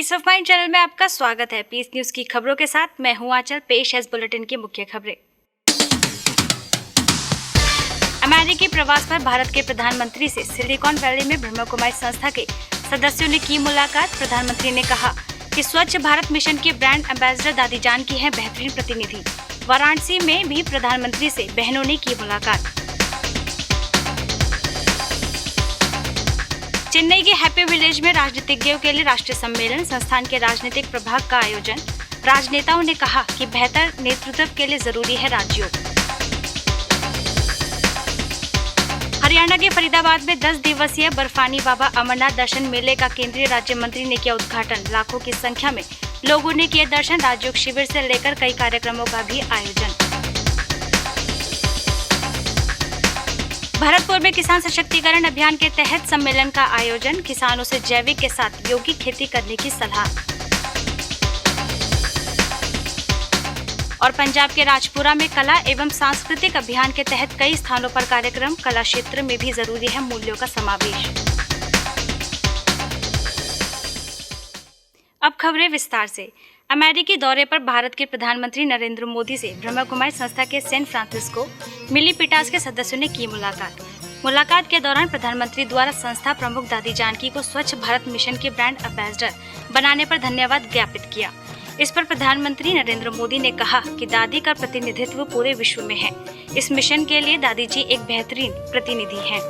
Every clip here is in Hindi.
पीस ऑफ माइंड चैनल में आपका स्वागत है। पीस न्यूज की खबरों के साथ मैं हूं आंचल। पेश है इस बुलेटिन की मुख्य खबरें। अमेरिकी प्रवास पर भारत के प्रधानमंत्री से सिलिकॉन वैली में ब्रह्मा कुमारी संस्था के सदस्यों ने की मुलाकात। प्रधानमंत्री ने कहा कि स्वच्छ भारत मिशन के ब्रांड एम्बेसडर दादी जान की हैं बेहतरीन प्रतिनिधि। वाराणसी में भी प्रधानमंत्री से बहनों ने की मुलाकात। चेन्नई के हैप्पी विलेज में राजनीतिज्ञों के लिए राष्ट्रीय सम्मेलन, संस्थान के राजनीतिक प्रभाग का आयोजन। राजनेताओं ने कहा कि बेहतर नेतृत्व के लिए जरूरी है राजयोग। हरियाणा के फरीदाबाद में 10 दिवसीय बर्फानी बाबा अमरनाथ दर्शन मेले का केंद्रीय राज्य मंत्री ने किया उद्घाटन। लाखों की संख्या में लोगों ने किए दर्शन। राजयोग शिविर से लेकर कई कार्यक्रमों का भी आयोजन। भरतपुर में किसान सशक्तिकरण अभियान के तहत सम्मेलन का आयोजन। किसानों से जैविक के साथ यौगिक खेती करने की सलाह। और पंजाब के राजपुरा में कला एवं सांस्कृतिक अभियान के तहत कई स्थानों पर कार्यक्रम। कला क्षेत्र में भी जरूरी है मूल्यों का समावेश। अब खबरें विस्तार से। अमेरिकी दौरे पर भारत के प्रधानमंत्री नरेंद्र मोदी से ब्रह्मा कुमारी संस्था के सैन फ्रांसिस्को मिलीपिटास के सदस्यों ने की मुलाकात के दौरान प्रधानमंत्री द्वारा संस्था प्रमुख दादी जानकी को स्वच्छ भारत मिशन के ब्रांड एम्बेसडर बनाने पर धन्यवाद ज्ञापित किया। इस पर प्रधानमंत्री नरेंद्र मोदी ने कहा कि दादी का प्रतिनिधित्व पूरे विश्व में है। इस मिशन के लिए दादी जी एक बेहतरीन प्रतिनिधि हैं।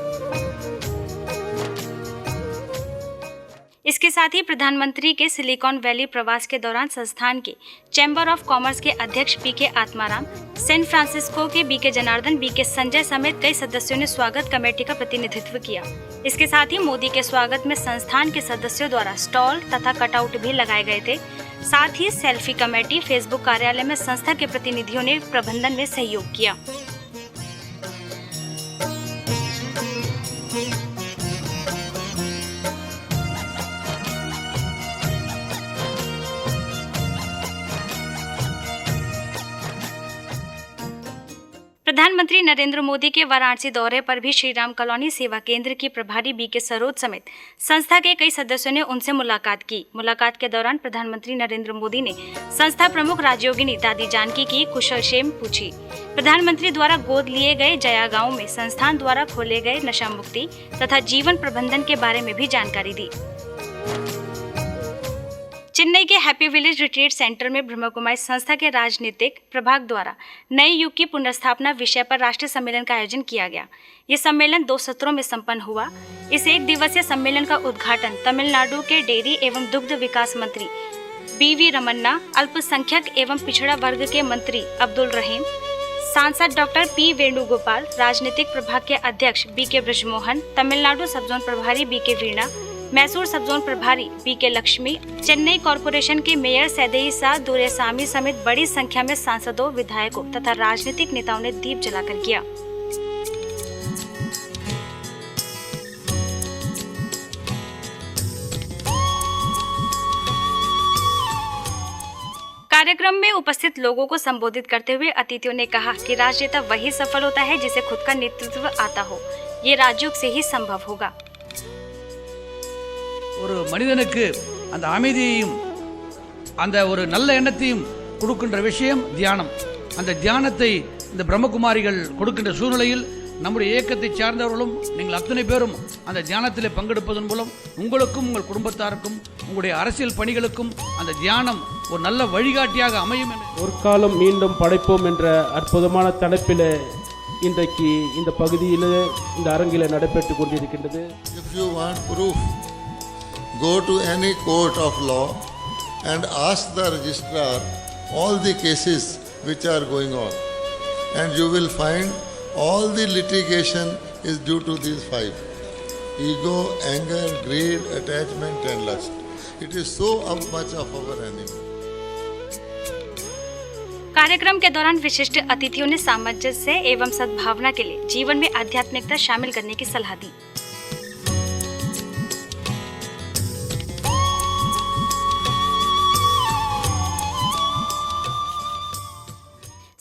इसके साथ ही प्रधानमंत्री के सिलिकॉन वैली प्रवास के दौरान संस्थान के चैम्बर ऑफ कॉमर्स के अध्यक्ष पी.के. आत्माराम, सैन फ्रांसिस्को के बी.के. जनार्दन, बी.के. संजय समेत कई सदस्यों ने स्वागत कमेटी का प्रतिनिधित्व किया। इसके साथ ही मोदी के स्वागत में संस्थान के सदस्यों द्वारा स्टॉल तथा कटआउट भी लगाए गए थे। साथ ही सेल्फी कमेटी, फेसबुक कार्यालय में संस्था के प्रतिनिधियों ने प्रबंधन में सहयोग किया। प्रधानमंत्री नरेंद्र मोदी के वाराणसी दौरे पर भी श्री राम कॉलोनी सेवा केंद्र की प्रभारी बी.के. सरोज समेत संस्था के कई सदस्यों ने उनसे मुलाकात की। मुलाकात के दौरान प्रधानमंत्री नरेंद्र मोदी ने संस्था प्रमुख राजयोगिनी दादी जानकी की कुशलक्षेम पूछी। प्रधानमंत्री द्वारा गोद लिए गए जया गांव में संस्थान द्वारा खोले गए नशा मुक्ति तथा जीवन प्रबंधन के बारे में भी जानकारी दी। चेन्नई के हैप्पी विलेज रिट्रीट सेंटर में ब्रह्मा कुमारी संस्था के राजनीतिक प्रभाग द्वारा नए युग की पुनर्स्थापना विषय पर राष्ट्रीय सम्मेलन का आयोजन किया गया। ये सम्मेलन 2 सत्रों में संपन्न हुआ। इस 1 दिवसीय सम्मेलन का उद्घाटन तमिलनाडु के डेयरी एवं दुग्ध विकास मंत्री बी.वी. रमन्ना, अल्पसंख्यक एवं पिछड़ा वर्ग के मंत्री अब्दुल रहीम, सांसद डॉक्टर पी. वेणुगोपाल, राजनीतिक प्रभाग के अध्यक्ष बी.के. ब्रजमोहन, तमिलनाडु सब जोन प्रभारी बी.के. वीणा, मैसूर सब जोन प्रभारी बी.के. लक्ष्मी, चेन्नई कॉरपोरेशन के मेयर सैदेई सा दुरेसामी समेत बड़ी संख्या में सांसदों, विधायकों तथा राजनीतिक नेताओं ने दीप जलाकर किया। कार्यक्रम में उपस्थित लोगों को संबोधित करते हुए अतिथियों ने कहा कि राजनेता वही सफल होता है जिसे खुद का नेतृत्व आता हो। ये राजयोग से ही संभव होगा। ஒரு மனிதனுக்கு அந்த அமைதியையும் அந்த ஒரு நல்ல எண்ணத்தையும் கொடுக்கின்ற விஷயம் தியானம். அந்த தியானத்தை இந்த பிரம்மகுமாரிகள் கொடுக்கின்ற சூழ்நிலையில் நம்முடைய இயக்கத்தை சார்ந்தவர்களும் நீங்கள் அத்தனை பேரும் அந்த தியானத்தில் பங்கெடுப்பதன் மூலம் உங்களுக்கும் உங்கள் குடும்பத்தாருக்கும் உங்களுடைய அரசியல் பணிகளுக்கும் அந்த தியானம் ஒரு நல்ல வழிகாட்டியாக அமையும். ஒரு காலம் மீண்டும் படைப்போம் என்ற அற்புதமான தலைப்பில் இன்றைக்கு இந்த பகுதியில் இந்த அரங்கில் நடைபெற்றுக் கொண்டிருக்கின்றது. If you want proof, go to any court of law and ask the registrar all the cases which are going on, and you will find all the litigation is due to these 5: ego, anger, greed, attachment and lust. It is so much of our enemy. कार्यक्रम के दौरान विशिष्ट अतिथियों ने सामंजस्य एवं सद्भावना के लिए जीवन में आध्यात्मिकता शामिल करने की सलाह दी।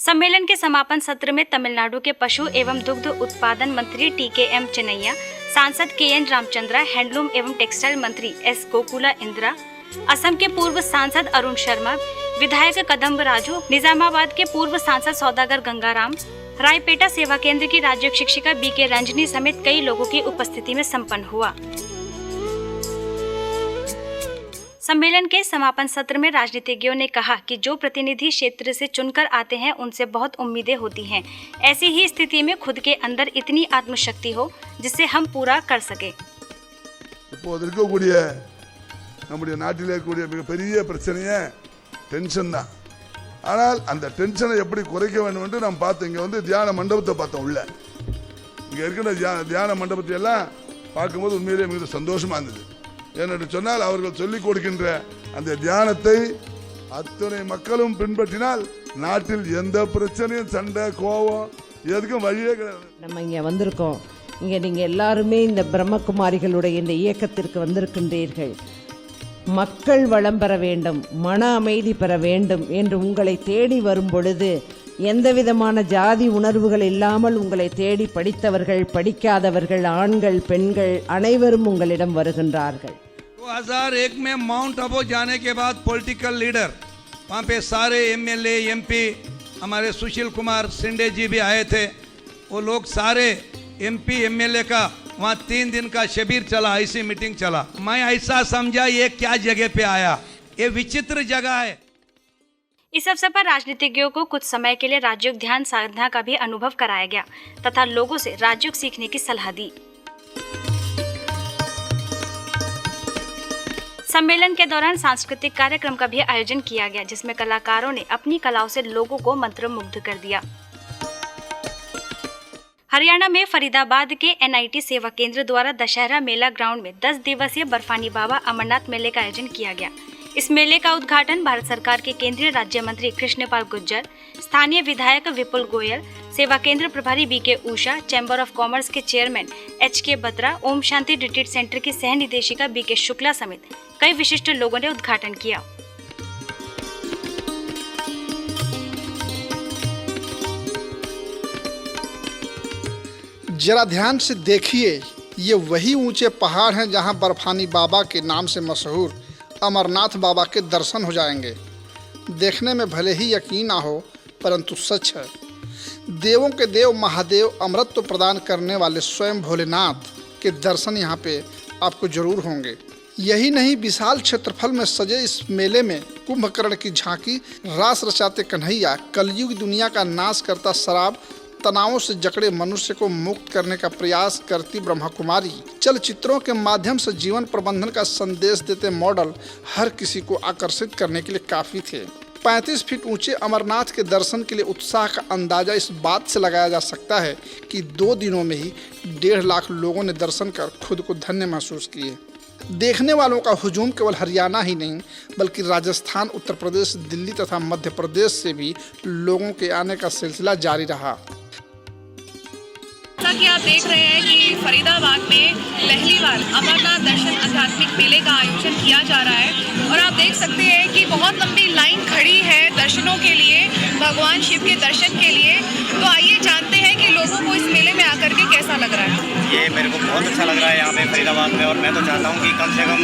सम्मेलन के समापन सत्र में तमिलनाडु के पशु एवं दुग्ध उत्पादन मंत्री टी.के.एम. चेन्नैया, सांसद के.एन. रामचंद्रा, हैंडलूम एवं टेक्सटाइल मंत्री एस. गोकुला इंदिरा, असम के पूर्व सांसद अरुण शर्मा, विधायक कदम्ब राजू, निजामाबाद के पूर्व सांसद सौदागर गंगाराम, रायपेटा सेवा केंद्र की राज्य शिक्षिका बीके रंजनी समेत कई लोगों की उपस्थिति में संपन्न हुआ। सम्मेलन के समापन सत्र में राजनीतिज्ञों ने कहा कि जो प्रतिनिधि क्षेत्र से चुनकर आते हैं उनसे बहुत उम्मीदें होती हैं। ऐसी ही स्थिति में खुद के अंदर इतनी आत्मशक्ति हो जिससे हम पूरा कर सके। நம்முடைய நாட்டிலே கூடிய மிகப்பெரிய பிரச்சனையே டென்ஷன் தான். ஆனால் அந்த டென்ஷனை எப்படி குறைக்க வேண்டும் என்று நாம் பார்த்தோம். இங்கே வந்து தியான மண்டபத்தை பார்த்தோம். உள்ள இங்கே இருக்கிற தியான மண்டபத்தை எல்லாம் பார்க்கும்போது உண்மையிலேயே மிக சந்தோஷமாக இருந்தது. ஏனென்று சொன்னால் அவர்கள் சொல்லிக் கொடுக்கின்ற அந்த தியானத்தை அத்தனை மக்களும் பின்பற்றினால் நாட்டில் எந்த பிரச்சனையும் சண்டை கோபம் எதுக்கும் வழியே கிடையாது. நம்ம இங்கே வந்திருக்கோம். இங்கே நீங்கள் எல்லாருமே இந்த பிரம்மகுமாரிகளுடைய இந்த இயக்கத்திற்கு வந்திருக்கின்றீர்கள். மக்கள் வளம் பெற வேண்டும், மன அமைதி பெற வேண்டும் என்று உங்களை தேடி வரும் பொழுது எந்த விதமான ஜாதி உணர்வுகள் இல்லாமல் உங்களை தேடி படித்தவர்கள் படிக்காதவர்கள் ஆண்கள் பெண்கள் அனைவரும் உங்களிடம் வருகின்றார்கள். 2001 में माउंट आबू जाने के बाद पॉलिटिकल लीडर वहाँ पे सारे एमएलए एमपी हमारे सुशील कुमार सिंडे जी भी आए थे. वो लोग सारे एमपी एमएलए का वहाँ 3 दिन का शिविर चला, ऐसी मीटिंग चला. मैं ऐसा समझा ये क्या जगह पे आया, ये विचित्र जगह है. इस अवसर पर राजनीतिज्ञों को कुछ समय के लिए राजयोग ध्यान साधना का भी अनुभव कराया गया तथा लोगों से राजयोग सीखने की सलाह दी. सम्मेलन के दौरान सांस्कृतिक कार्यक्रम का भी आयोजन किया गया जिसमें कलाकारों ने अपनी कलाओं से लोगों को मंत्रमुग्ध कर दिया. हरियाणा में फरीदाबाद के एनआईटी सेवा केंद्र द्वारा दशहरा मेला ग्राउंड में 10 दिवसीय बर्फानी बाबा अमरनाथ मेले का आयोजन किया गया. इस मेले का उद्घाटन भारत सरकार के केंद्रीय राज्य मंत्री कृष्णपाल गुर्जर, स्थानीय विधायक विपुल गोयल, सेवा केंद्र प्रभारी BK Usha, chamber of commerce के chairman HK Batra, Om Shanti retreat centre की सह निदेशिका बीके शुक्ला समेत कई विशिष्ट लोगों ने उद्घाटन किया. जरा ध्यान से देखिए, ये वही ऊंचे पहाड़ हैं जहां बर्फानी बाबा के नाम से मशहूर अमरनाथ बाबा के दर्शन हो जाएंगे. देखने में भले ही यकीन ना हो परंतु सच है. देवों के देव महादेव अमृत प्रदान करने वाले स्वयं भोलेनाथ के दर्शन यहाँ पे आपको जरूर होंगे. यही नहीं, विशाल क्षेत्रफल में सजे इस मेले में कुंभकर्ण की झांकी, रास रचाते कन्हैया, कलयुग दुनिया का नाश करता शराब, तनावों से जकड़े मनुष्य को मुक्त करने का प्रयास करती ब्रह्मा कुमारी, चलचित्रों के माध्यम से जीवन प्रबंधन का संदेश देते मॉडल हर किसी को आकर्षित करने के लिए काफ़ी थे. 35 फीट ऊंचे अमरनाथ के दर्शन के लिए उत्साह का अंदाजा इस बात से लगाया जा सकता है कि 2 दिनों में ही 1.5 लाख लोगों ने दर्शन कर खुद को धन्य महसूस किए. देखने वालों का हुजूम केवल हरियाणा ही नहीं बल्कि राजस्थान, उत्तर प्रदेश, दिल्ली तथा मध्य प्रदेश से भी लोगों के आने का सिलसिला जारी रहा. जैसा कि आप देख रहे हैं कि फरीदाबाद में पहली बार अमरनाथ दर्शन आध्यात्मिक मेले का आयोजन किया जा रहा है और आप देख सकते हैं कि बहुत लंबी लाइन खड़ी है दर्शनों के लिए, भगवान शिव के दर्शन के लिए. तो आइए जानते हैं कि लोगों को इस मेले में आकर के कैसा लग रहा है. ये मेरे को बहुत अच्छा लग रहा है यहाँ पे फरीदाबाद में, और मैं तो चाहता हूँ कि कम से कम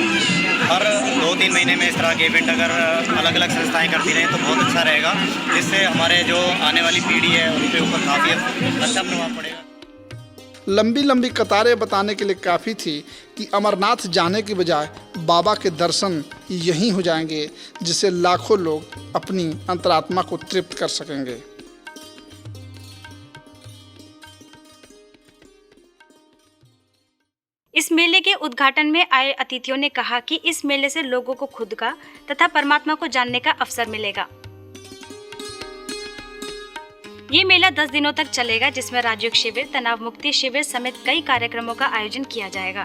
हर 2-3 महीने में इस तरह के इवेंट अगर अलग अलग संस्थाएं करती रहें तो बहुत अच्छा रहेगा, जिससे हमारे जो आने वाली पीढ़ी है उनके ऊपर काफ़ी अच्छा प्रभाव पड़ेगा. लंबी लंबी कतारें बताने के लिए काफ़ी थी कि अमरनाथ जाने की बजाय बाबा के दर्शन यहीं हो जाएंगे, जिससे लाखों लोग अपनी अंतरात्मा को तृप्त कर सकेंगे. इस मेले के उद्घाटन में आए अतिथियों ने कहा कि इस मेले से लोगों को खुद का तथा परमात्मा को जानने का अवसर मिलेगा. ये मेला 10 दिनों तक चलेगा जिसमें राजयोग शिविर, तनाव मुक्ति शिविर समेत कई कार्यक्रमों का आयोजन किया जाएगा.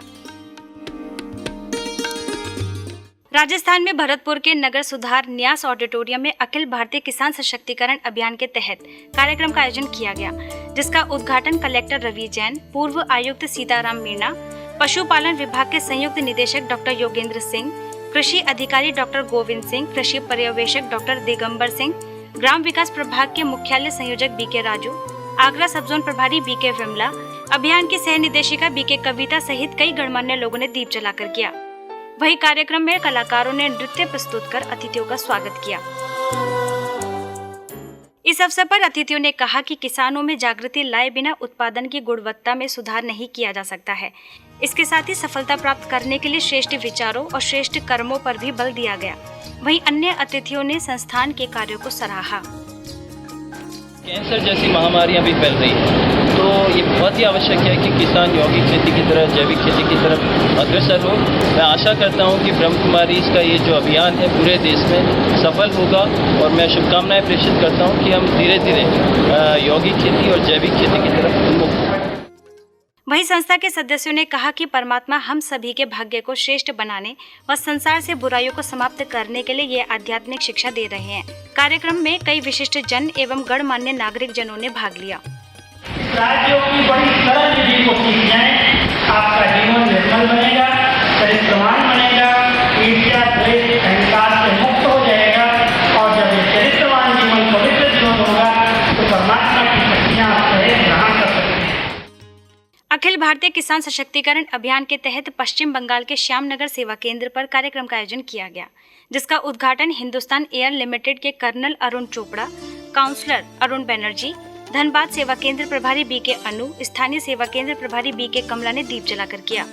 राजस्थान में भरतपुर के नगर सुधार न्यास ऑडिटोरियम में अखिल भारतीय किसान सशक्तिकरण अभियान के तहत कार्यक्रम का आयोजन किया गया, जिसका उद्घाटन कलेक्टर रवि जैन, पूर्व आयुक्त सीताराम मीणा, पशुपालन विभाग के संयुक्त निदेशक डॉक्टर योगेंद्र सिंह, कृषि अधिकारी डॉक्टर गोविंद सिंह, कृषि पर्यवेक्षक डॉक्टर दिगंबर सिंह, ग्राम विकास प्रभाग के मुख्यालय संयोजक बीके राजू, आगरा सब जोन प्रभारी बीके विमला, अभियान की सह निदेशिका बीके कविता सहित कई गणमान्य लोगों ने दीप जलाकर किया. वही कार्यक्रम में कलाकारों ने नृत्य प्रस्तुत कर अतिथियों का स्वागत किया। इस अवसर पर अतिथियों ने कहा कि किसानों में जागृति लाए बिना उत्पादन की गुणवत्ता में सुधार नहीं किया जा सकता है। इसके साथ ही सफलता प्राप्त करने के लिए श्रेष्ठ विचारों और श्रेष्ठ कर्मों पर भी बल दिया गया। वहीं अन्य अतिथियों ने संस्थान के कार्यों को सराहा। कैंसर जैसी महामारियां भी फैल रही हैं, तो ये बहुत ही आवश्यक है कि किसान यौगिक खेती की तरफ, जैविक खेती की तरफ अग्रसर हो। मैं आशा करता हूं कि ब्रह्म कुमारी का ये जो अभियान है पूरे देश में सफल होगा और मैं शुभकामनाएं प्रेषित करता हूं कि हम धीरे धीरे यौगिक खेती और जैविक खेती की तरफ उन्मुख हों। वहीं संस्था के सदस्यों ने कहा कि परमात्मा हम सभी के भाग्य को श्रेष्ठ बनाने व संसार से बुराइयों को समाप्त करने के लिए ये आध्यात्मिक शिक्षा दे रहे हैं। कार्यक्रम में कई विशिष्ट जन एवं गणमान्य नागरिक जनों ने भाग लिया। राज्यों की बड़ी सरल विधि को सीख जाए, आपका जीवन निर्मल बनेगा, चरित्रवान बनेगा, ईर्ष्या, द्वेष, अहंकार से मुक्त हो जाएगा और जब ये चरित्रवान जीवन पवित्र जीवन होगा तो परमात्मा की शक्तियाँ आप सही ग्रहण कर सकते हैं। अखिल भारतीय किसान सशक्तिकरण अभियान के तहत पश्चिम बंगाल के श्यामनगर सेवा केंद्र पर कार्यक्रम का आयोजन किया गया, जिसका उद्घाटन हिंदुस्तान एयर लिमिटेड के कर्नल अरुण चोपड़ा, काउंसलर अरुण बनर्जी, धनबाद सेवा केंद्र प्रभारी बीके अनु, स्थानीय सेवा केंद्र प्रभारी बीके कमला ने दीप जलाकर किया।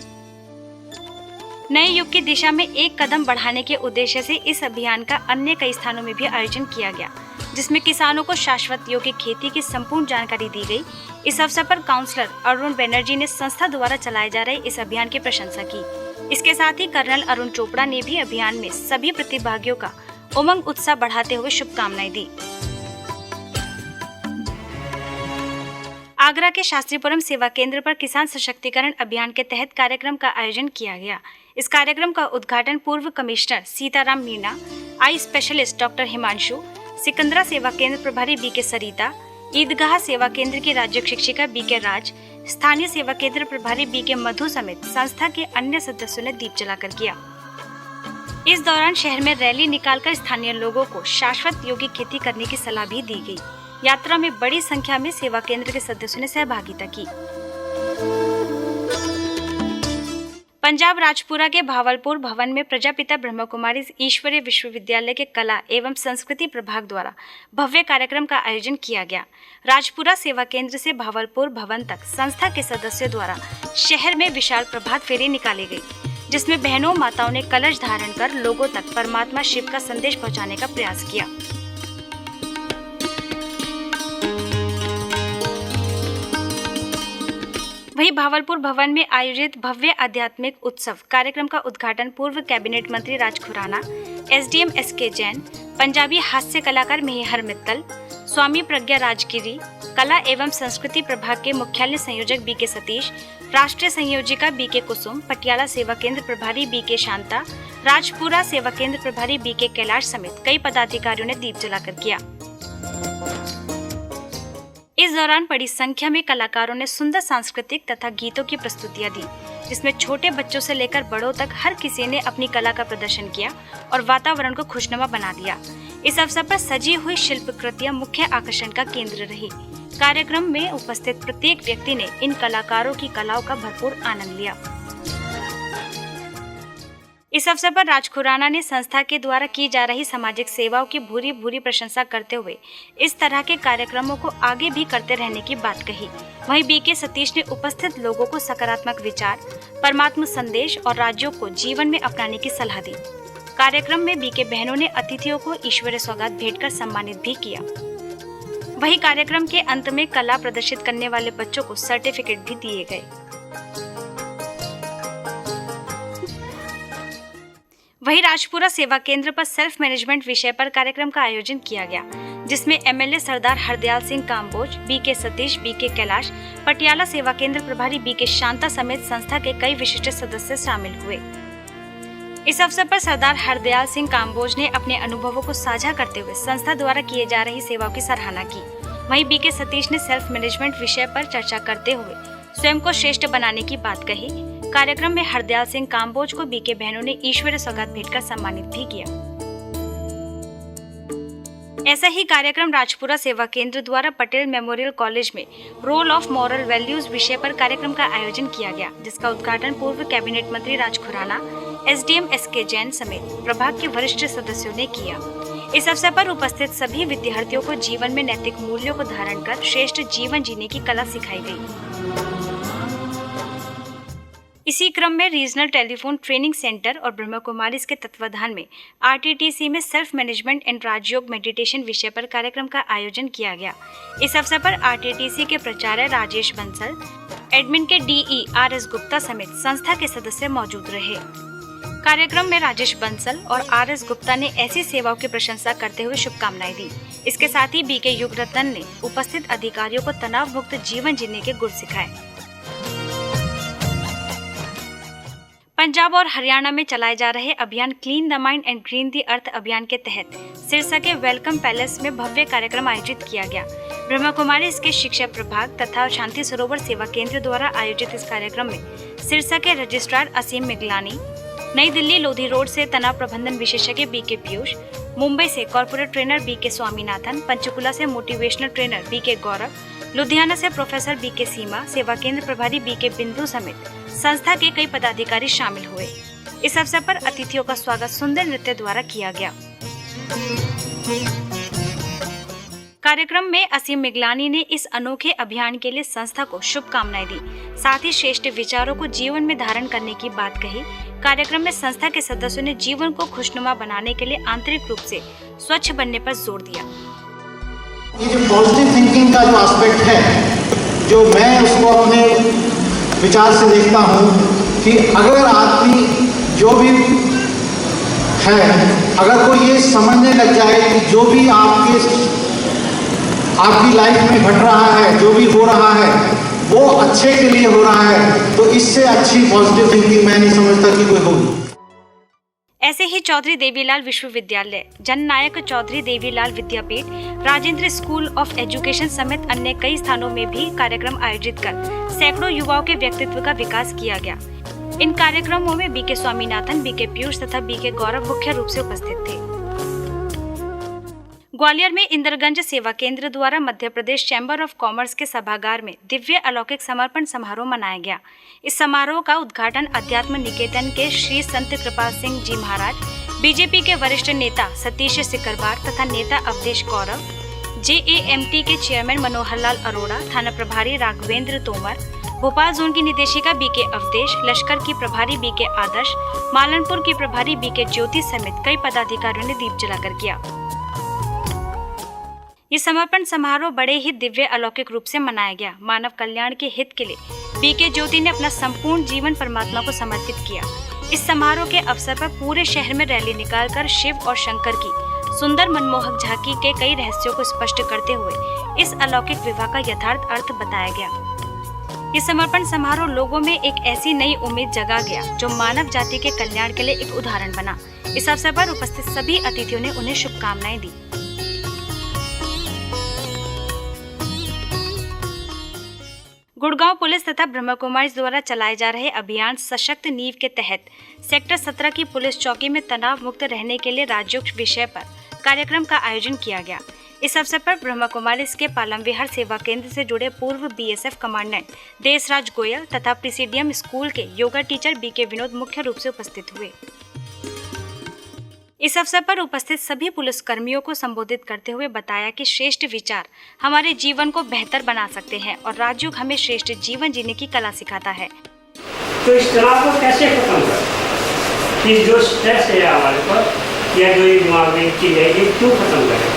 नए युग की दिशा में एक कदम बढ़ाने के उद्देश्य से इस अभियान का अन्य कई स्थानों में भी आयोजन किया गया, जिसमें किसानों को शाश्वत यौगिक खेती की संपूर्ण जानकारी दी गई। इस अवसर पर काउंसलर अरुण बनर्जी ने संस्था द्वारा चलाए जा रहे इस अभियान की प्रशंसा की। इसके साथ ही कर्नल अरुण चोपड़ा ने भी अभियान में सभी प्रतिभागियों का उमंग उत्साह बढ़ाते हुए शुभकामनाएं दी। आगरा के शास्त्रीपुरम सेवा केंद्र पर किसान सशक्तिकरण अभियान के तहत कार्यक्रम का आयोजन किया गया। इस कार्यक्रम का उद्घाटन पूर्व commissioner Sitaram Meena, eye specialist doctor Himanshu, Sikandra सेवा केंद्र प्रभारी बीके सरिता, ईदगाह सेवा केंद्र की राज्य शिक्षिका बीके राज, स्थानीय सेवा केंद्र प्रभारी बीके मधु समेत संस्था के अन्य सदस्यों ने दीप जलाकर किया। इस दौरान शहर में रैली निकालकर स्थानीय लोगों को शाश्वत यौगिक खेती करने की सलाह भी दी गई। यात्रा में बड़ी संख्या में सेवा केंद्र के सदस्यों ने सहभागिता की। पंजाब राजपुरा के भावलपुर भवन में प्रजापिता ब्रह्म कुमारी ईश्वरीय विश्वविद्यालय के कला एवं संस्कृति प्रभाग द्वारा भव्य कार्यक्रम का आयोजन किया गया। राजपुरा सेवा केंद्र से भावलपुर भवन तक संस्था के सदस्यों द्वारा शहर में विशाल प्रभात फेरी निकाली गई, जिसमें बहनों माताओं ने कलश धारण कर लोगों तक परमात्मा शिव का संदेश पहुंचाने का प्रयास किया। वहीं भावलपुर भवन में आयोजित भव्य आध्यात्मिक उत्सव कार्यक्रम का उद्घाटन पूर्व कैबिनेट मंत्री राज खुराना, एसडीएम एसके जैन, पंजाबी हास्य कलाकार मेहर मित्तल, स्वामी प्रज्ञा राजगिरी, कला एवं संस्कृति प्रभाग के मुख्यालय संयोजक बीके सतीश, राष्ट्रीय संयोजिका बीके कुसुम, पटियाला सेवा केंद्र प्रभारी बीके शांता, राजपुरा सेवा केंद्र प्रभारी बीके कैलाश समेत कई पदाधिकारियों ने दीप जलाकर किया। इस दौरान बड़ी संख्या में कलाकारों ने सुंदर सांस्कृतिक तथा गीतों की प्रस्तुतियां दी, जिसमें छोटे बच्चों से लेकर बड़ों तक हर किसी ने अपनी कला का प्रदर्शन किया और वातावरण को खुशनुमा बना दिया। इस अवसर पर सजी हुई शिल्प कृतियां मुख्य आकर्षण का केंद्र रही। कार्यक्रम में उपस्थित प्रत्येक व्यक्ति ने इन कलाकारों की कलाओं का भरपूर आनंद लिया। इस अवसर पर राज खुराना ने संस्था के द्वारा की जा रही सामाजिक सेवाओं की भूरी भूरी प्रशंसा करते हुए इस तरह के कार्यक्रमों को आगे भी करते रहने की बात कही। वहीं बीके सतीश ने उपस्थित लोगों को सकारात्मक विचार, परमात्मा संदेश और राज्यों को जीवन में अपनाने की सलाह दी। कार्यक्रम में बीके बहनों ने अतिथियों को ईश्वरीय सौगात भेंट कर सम्मानित भी किया। वहीं कार्यक्रम के अंत में कला प्रदर्शित करने वाले बच्चों को सर्टिफिकेट भी दिए गए। वहीं राजपुरा सेवा केंद्र पर सेल्फ मैनेजमेंट विषय पर कार्यक्रम का आयोजन किया गया, जिसमें एमएलए सरदार हरदयाल सिंह काम्बोज, बीके सतीश, बीके कैलाश, पटियाला सेवा केंद्र प्रभारी बीके शांता समेत संस्था के कई विशिष्ट सदस्य शामिल हुए। इस अवसर पर सरदार हरदयाल सिंह काम्बोज ने अपने अनुभवों को साझा करते हुए संस्था द्वारा किए जा रही सेवाओं की सराहना की। वहीं बीके सतीश ने सेल्फ मैनेजमेंट विषय पर चर्चा करते हुए स्वयं को श्रेष्ठ बनाने की बात कही। कार्यक्रम में हरदयाल सिंह काम्बोज को बीके बहनों ने ईश्वरीय सौगात भेंट कर सम्मानित भी किया। ऐसा ही कार्यक्रम राजपुरा सेवा केंद्र द्वारा पटेल मेमोरियल कॉलेज में रोल ऑफ मॉरल वैल्यूज विषय पर कार्यक्रम का आयोजन किया गया, जिसका उद्घाटन पूर्व कैबिनेट मंत्री राज खुराना, एसडीएम एसके जैन समेत प्रभाग के वरिष्ठ सदस्यों ने किया। इस अवसर पर उपस्थित सभी विद्यार्थियों को जीवन में नैतिक मूल्यों को धारण कर श्रेष्ठ जीवन जीने की कला सिखाई गई। इसी क्रम में रीजनल टेलीफोन ट्रेनिंग सेंटर और ब्रह्मा कुमारीज के तत्वाधान में आरटीटीसी में self management and Rajyoga meditation विषय पर कार्यक्रम का आयोजन किया गया। इस अवसर पर आरटीटीसी के प्राचार्य राजेश बंसल, एडमिन के डीई आरएस गुप्ता समेत संस्था के सदस्य मौजूद रहे। कार्यक्रम में राजेश बंसल और आरएस गुप्ता ने ऐसी सेवाओं की प्रशंसा करते हुए शुभकामनाएं दी। इसके साथ ही बीके युगरत्न ने उपस्थित अधिकारियों को तनाव मुक्त जीवन जीने के गुर सिखाए। पंजाब और हरियाणा में चलाए जा रहे अभियान clean the mind and green the earth अभियान के तहत सिरसा के वेलकम पैलेस में भव्य कार्यक्रम आयोजित किया गया। ब्रह्मा कुमारी इसके शिक्षा प्रभाग तथा शांति सरोवर सेवा केंद्र द्वारा आयोजित इस कार्यक्रम में सिरसा के रजिस्ट्रार असीम मिगलानी, नई दिल्ली लोधी रोड से तनाव प्रबंधन विशेषज्ञ बीके पीयूष, मुंबई से corporate trainer BK Swaminathan, Panchkula से motivational trainer BK Gaurav, Ludhiana से प्रोफेसर बीके सीमा, सेवा केंद्र प्रभारी बीके बिंदु समेत संस्था के कई पदाधिकारी शामिल हुए। इस अवसर पर अतिथियों का स्वागत सुंदर नृत्य द्वारा किया गया। कार्यक्रम में असीम मिगलानी ने इस अनोखे अभियान के लिए संस्था को शुभकामनाएं दी, साथ ही श्रेष्ठ विचारों को जीवन में धारण करने की बात कही। कार्यक्रम में संस्था के सदस्यों ने जीवन को खुशनुमा बनाने के लिए आंतरिक रूप से स्वच्छ बनने पर जोर दिया। ये जो पॉजिटिव थिंकिंग का जो एस्पेक्ट है, जो मैं उसको अपने विचार से देखता हूँ कि अगर आदमी जो भी है, अगर कोई ये समझने लग जाए कि जो भी आपकी लाइफ में घट रहा है, जो भी हो रहा है वो अच्छे के लिए हो रहा है, तो इससे अच्छी पॉजिटिव थिंकिंग मैं नहीं समझता कि कोई होगी। ऐसे ही चौधरी देवीलाल विश्वविद्यालय, जननायक चौधरी देवीलाल विद्यापीठ, राजेंद्र स्कूल ऑफ एजुकेशन समेत अन्य कई स्थानों में भी कार्यक्रम आयोजित कर सैकड़ों युवाओं के व्यक्तित्व का विकास किया गया। इन कार्यक्रमों में बीके स्वामीनाथन, बीके पीयूष तथा बीके गौरव मुख्य रूप से उपस्थित थे। ग्वालियर में इंद्रगंज सेवा केंद्र द्वारा Madhya Pradesh chamber of commerce के सभागार में दिव्य अलौकिक समर्पण समारोह मनाया गया। इस समारोह का उद्घाटन अध्यात्म निकेतन के श्री संत कृपाल सिंह जी महाराज, बीजेपी के वरिष्ठ नेता सतीश सिकरवार तथा नेता अवधेश गौरव, जेएएमटी के चेयरमैन मनोहर लाल अरोड़ा, थाना प्रभारी राघवेंद्र तोमर, भोपाल जोन की निदेशिका बीके अवधेश, लश्कर की प्रभारी बीके आदर्श, मालनपुर की प्रभारी बीके ज्योति समेत कई पदाधिकारियों ने दीप जलाकर किया। ये समर्पण समारोह बड़े ही दिव्य अलौकिक रूप से मनाया गया। मानव कल्याण के हित के लिए बीके ज्योति ने अपना संपूर्ण जीवन परमात्मा को समर्पित किया। इस समारोह के अवसर पर पूरे शहर में रैली निकालकर शिव और शंकर की सुंदर मनमोहक झांकी के कई रहस्यों को स्पष्ट करते हुए इस अलौकिक विवाह का यथार्थ अर्थ बताया गया। ये समर्पण समारोह लोगों में एक ऐसी नई उम्मीद जगा गया जो मानव जाति के कल्याण के लिए एक उदाहरण बना। इस अवसर पर उपस्थित सभी अतिथियों ने उन्हें शुभकामनाएं दी। गुड़गांव पुलिस तथा ब्रह्मा कुमारीज द्वारा चलाए जा रहे अभियान सशक्त नींव के तहत सेक्टर 17 की पुलिस चौकी में तनाव मुक्त रहने के लिए राजयोग विषय पर कार्यक्रम का आयोजन किया गया। इस अवसर पर ब्रह्मा कुमारीज के पालम विहार सेवा केंद्र से जुड़े पूर्व बीएसएफ कमांडेंट देशराज गोयल तथा प्रेसिडियम स्कूल के योगा टीचर बीके विनोद मुख्य रूप से उपस्थित हुए। इस अवसर पर उपस्थित सभी पुलिस कर्मियों को संबोधित करते हुए बताया कि श्रेष्ठ विचार हमारे जीवन को बेहतर बना सकते हैं और राजयोग हमें श्रेष्ठ जीवन जीने की कला सिखाता है। तो इस तनाव को कैसे खत्म करें कि जो स्ट्रेस है हमारे पर या जो ये दिमाग में चीज है ये क्यों खत्म करें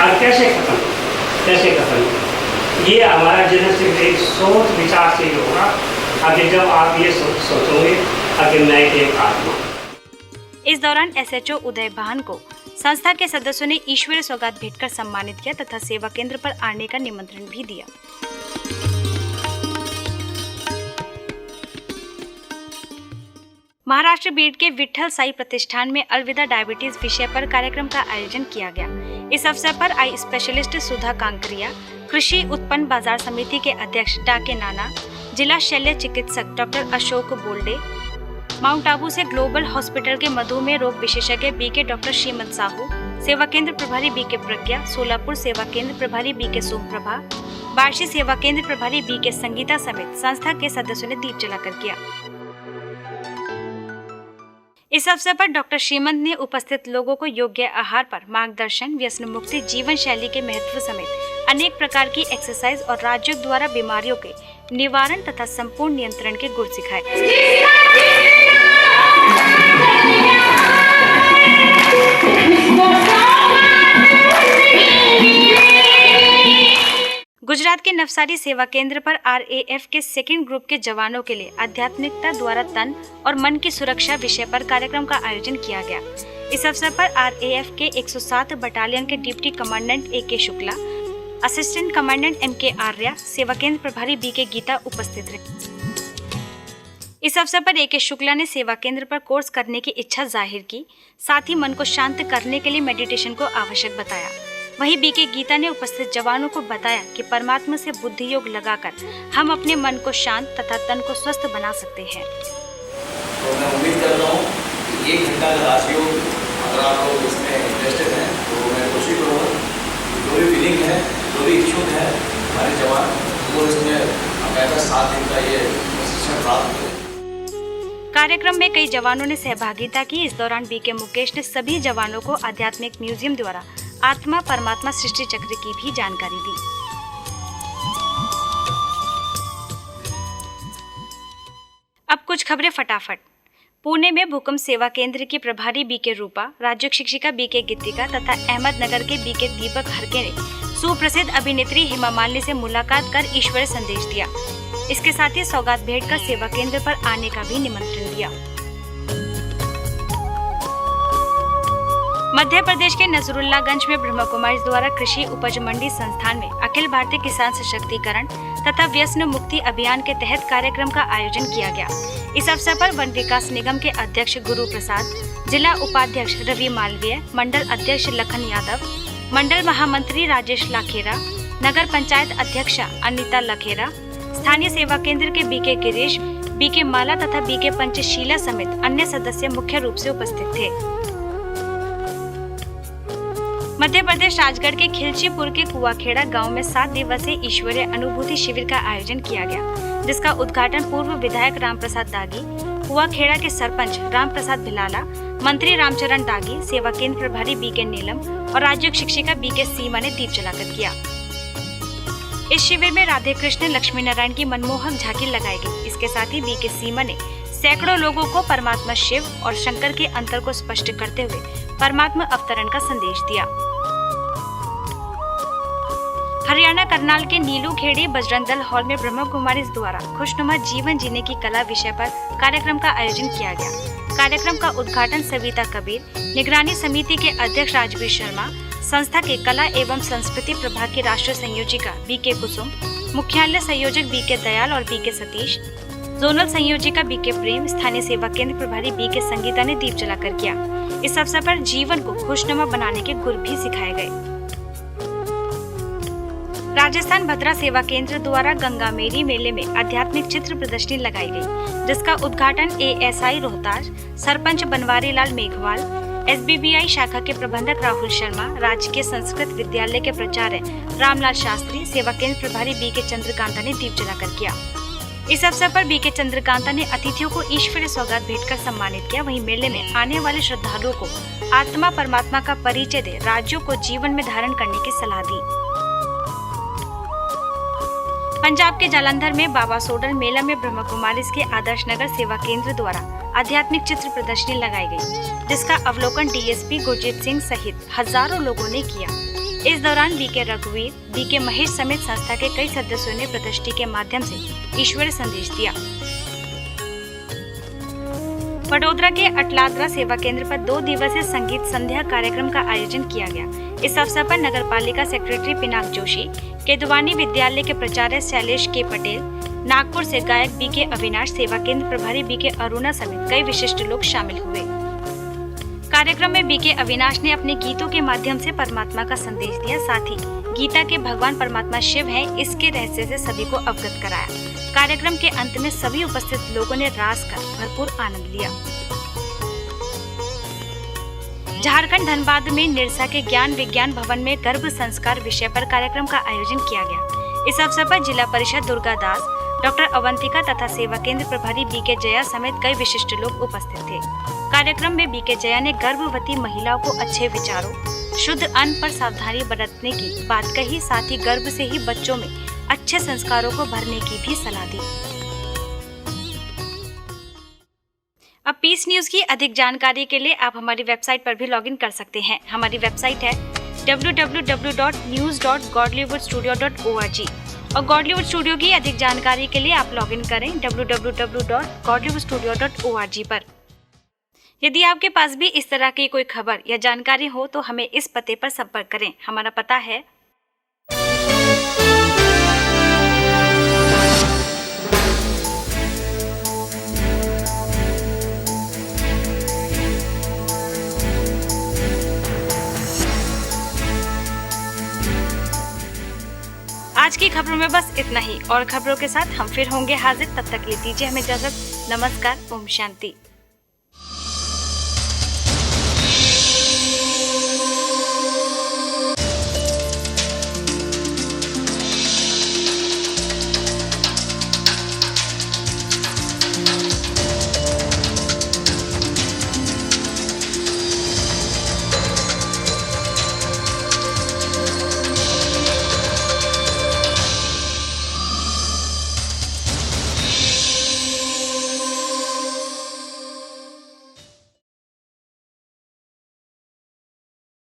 और कैसे खत्म, ये हमारा जन्म सिर्फ एक सोच विचार से ही होगा। आगे जब आप ये सोचोगे आगे मैं एक आत्मा। इस दौरान एसएचओ उदय बहान को संस्था के सदस्यों ने ईश्वरीय सौगात भेंटकर सम्मानित किया तथा सेवा केंद्र पर आने का निमंत्रण भी दिया। महाराष्ट्र बीड के विठल साई प्रतिष्ठान में अलविदा डायबिटीज विषय पर कार्यक्रम का आयोजन किया गया। इस अवसर पर आई स्पेशलिस्ट सुधा कांकरिया, कृषि उत्पन्न बाजार समिति के अध्यक्ष डाके नाना, जिला शल्य चिकित्सक डॉक्टर अशोक बोल्डे, माउंट आबू से ग्लोबल हॉस्पिटल के मधुमेह रोग विशेषज्ञ बीके डॉक्टर श्रीमंत साहू, सेवा केंद्र प्रभारी बीके प्रज्ञा, सोलापुर सेवा केंद्र प्रभारी बीके सोमप्रभा, बार्शी सेवा केंद्र प्रभारी बीके संगीता समेत संस्था के सदस्यों ने दीप जलाकर किया। इस अवसर पर डॉक्टर श्रीमंत ने उपस्थित लोगों को योग्य आहार पर मार्गदर्शन, व्यसन मुक्ति, जीवन शैली के महत्व समेत अनेक प्रकार की एक्सरसाइज और राज्यों द्वारा बीमारियों के निवारण तथा संपूर्ण नियंत्रण के गुर सिखाए। गुजरात के नवसारी सेवा केंद्र पर RAF के सेकंड ग्रुप के जवानों के लिए आध्यात्मिकता द्वारा तन और मन की सुरक्षा विषय पर कार्यक्रम का आयोजन किया गया। इस अवसर पर RAF के 107 बटालियन के deputy commandant AK Shukla, assistant commandant MK Arya, सेवा केंद्र प्रभारी BK गीता उपस्थित रहे। इस अवसर पर AK शुक्ला ने सेवा केंद्र पर कोर्स करने की इच्छा जाहिर की, साथ ही मन को शांत करने के लिए मेडिटेशन को आवश्यक बताया। वहीं BK गीता ने उपस्थित जवानों को बताया कि परमात्मा से बुद्धि योग लगाकर हम अपने मन को शांत तथा तन को स्वस्थ बना सकते हैं। तो मैं उम्मीद कर रहा हूँ कि 1 घंटा का राजयोग अगर आप लोग इसमें इंटरेस्टेड हैं तो मैं कोशिश करूँगा जो भी फीलिंग है, जो भी इच्छुक है हमारे जवान, वो इसमें बाकायदा 7 दिन का ये प्रशिक्षण प्राप्त करें। कार्यक्रम में कई जवानों ने सहभागिता की। इस दौरान BK मुकेश ने सभी जवानों को आध्यात्मिक म्यूजियम द्वारा आत्मा परमात्मा सृष्टि चक्र की भी जानकारी दी। अब कुछ खबरें फटाफट। पुणे में भूकंप सेवा केंद्र की प्रभारी BK रूपा, राज्य शिक्षिका BK गीतिका तथा अहमदनगर के BK दीपक हरके ने सुप्रसिद्ध अभिनेत्री हेमा मालिनी से मुलाकात कर ईश्वरीय संदेश दिया। इसके साथ ही सौगात भेंट कर सेवा केंद्र पर आने का भी निमंत्रण दिया। मध्य प्रदेश के नजरुल्लागंज में ब्रह्म कुमारी द्वारा कृषि उपज मंडी संस्थान में अखिल भारतीय किसान सशक्तिकरण तथा व्यसन मुक्ति अभियान के तहत कार्यक्रम का आयोजन किया गया। इस अवसर पर वन विकास निगम के अध्यक्ष गुरु प्रसाद, जिला उपाध्यक्ष रवि मालवीय, मंडल अध्यक्ष लखन यादव, मंडल महामंत्री राजेश लाखेरा, नगर पंचायत अध्यक्षा अनिता लखेरा, स्थानीय सेवा केंद्र के BK गिरीश, BK माला तथा BK पंचशीला समेत अन्य सदस्य मुख्य रूप से उपस्थित थे। मध्य प्रदेश राजगढ़ के खिलचीपुर के कुआखेड़ा गांव में 7 दिवसीय ईश्वरीय अनुभूति शिविर का आयोजन किया गया, जिसका उद्घाटन पूर्व विधायक रामप्रसाद दागी, कुआखेड़ा के सरपंच रामप्रसाद भिलाला, मंत्री रामचरण दागी, सेवा केंद्र प्रभारी BK नीलम और राज्य शिक्षिका BK सीमा ने दीप जलाकर किया। इस शिविर में राधे कृष्ण लक्ष्मी नारायण की मनमोहक झांकी लगाई गई। इसके साथ ही BK सीमा ने सैकड़ों लोगों को परमात्मा शिव और शंकर के अंतर को स्पष्ट करते हुए परमात्मा अवतरण का संदेश दिया। हरियाणा करनाल के नीलूखेड़ी बजरंग दल हॉल में ब्रह्म कुमारी द्वारा खुशनुमा जीवन जीने की कला विषय पर कार्यक्रम का आयोजन किया गया। कार्यक्रम का उद्घाटन सविता कबीर, निगरानी समिति के अध्यक्ष राजवीर शर्मा, संस्था के कला एवं संस्कृति प्रभाग की राष्ट्रीय संयोजिका BK कुसुम, मुख्यालय संयोजक BK दयाल और BK सतीश, जोनल संयोजिका BK प्रेम, स्थानीय सेवा केंद्र प्रभारी BK संगीता ने दीप जलाकर किया। इस अवसर पर जीवन को खुशनुमा बनाने के गुर भी सिखाए गए। राजस्थान भद्रा सेवा केंद्र द्वारा गंगा मेरी मेले में आध्यात्मिक चित्र प्रदर्शनी लगाई गई, जिसका उद्घाटन ASI रोहतास, सरपंच बनवारी लाल मेघवाल, SBBI शाखा के प्रबंधक राहुल शर्मा, राजकीय संस्कृत विद्यालय के प्राचार्य रामलाल शास्त्री, सेवा केंद्र प्रभारी BK चंद्रकांता ने दीप जलाकर किया। इस अवसर पर BK चंद्रकांता ने अतिथियों को ईश्वरीय सौगात भेंट कर सम्मानित किया। वहीं मेले में आने वाले श्रद्धालुओं को आत्मा परमात्मा का परिचय दे राज्यों को जीवन में धारण करने की सलाह दी। पंजाब के जालंधर में बाबा सोडल मेला में ब्रह्म कुमारी के आदर्श नगर सेवा केंद्र द्वारा आध्यात्मिक चित्र प्रदर्शनी लगाई गई, जिसका अवलोकन DSP गुरजीत सिंह सहित हजारों लोगों ने किया। इस दौरान BK रघुवीर, BK महेश समेत संस्था के कई सदस्यों ने प्रदर्शनी के माध्यम से ईश्वरीय संदेश दिया। वडोदरा के अटलादरा सेवा केंद्र पर 2 दिवसीय संगीत संध्या कार्यक्रम का आयोजन किया गया। इस अवसर पर नगर पालिका सेक्रेटरी पिनाक जोशी, केदवानी विद्यालय के प्राचार्य शैलेश के पटेल, नागपुर से गायक BK अविनाश, सेवा केंद्र प्रभारी BK अरुणा समेत कई विशिष्ट लोग शामिल हुए। कार्यक्रम में BK अविनाश ने अपने गीतों के माध्यम से परमात्मा का संदेश दिया, साथ ही गीता के भगवान परमात्मा शिव हैं इसके रहस्य से सभी को अवगत कराया। कार्यक्रम के अंत में सभी उपस्थित लोगों ने रास का भरपूर आनंद लिया। झारखंड धनबाद में निरसा के ज्ञान विज्ञान भवन में गर्भ संस्कार विषय पर कार्यक्रम का आयोजन किया गया। इस अवसर पर जिला परिषद दुर्गादास, डॉक्टर अवंतिका तथा सेवा केंद्र प्रभारी बीके जया समेत कई विशिष्ट लोग उपस्थित थे। कार्यक्रम में बीके जया ने गर्भवती महिलाओं को अच्छे विचारों, शुद्ध अन्न पर सावधानी बरतने की बात कही, साथ ही गर्भ से ही बच्चों में अच्छे संस्कारों को भरने की भी सलाह दी। अब पीस न्यूज की अधिक जानकारी के लिए आप हमारी वेबसाइट पर भी लॉगिन कर सकते हैं। हमारी वेबसाइट है www.news.godlywoodstudio.org और गॉडलीवुड स्टूडियो की अधिक जानकारी के लिए आप लॉगिन करें www.godlywoodstudio.org पर। यदि आपके पास भी इस तरह की कोई खबर या जानकारी हो तो हमें इस पते पर संपर्क करें। हमारा पता है आज की खबरों में बस इतना ही और खबरों के साथ हम फिर होंगे हाजिर। तब तक के लिए दीजिए हमें इजाजत। नमस्कार, ओम शांति।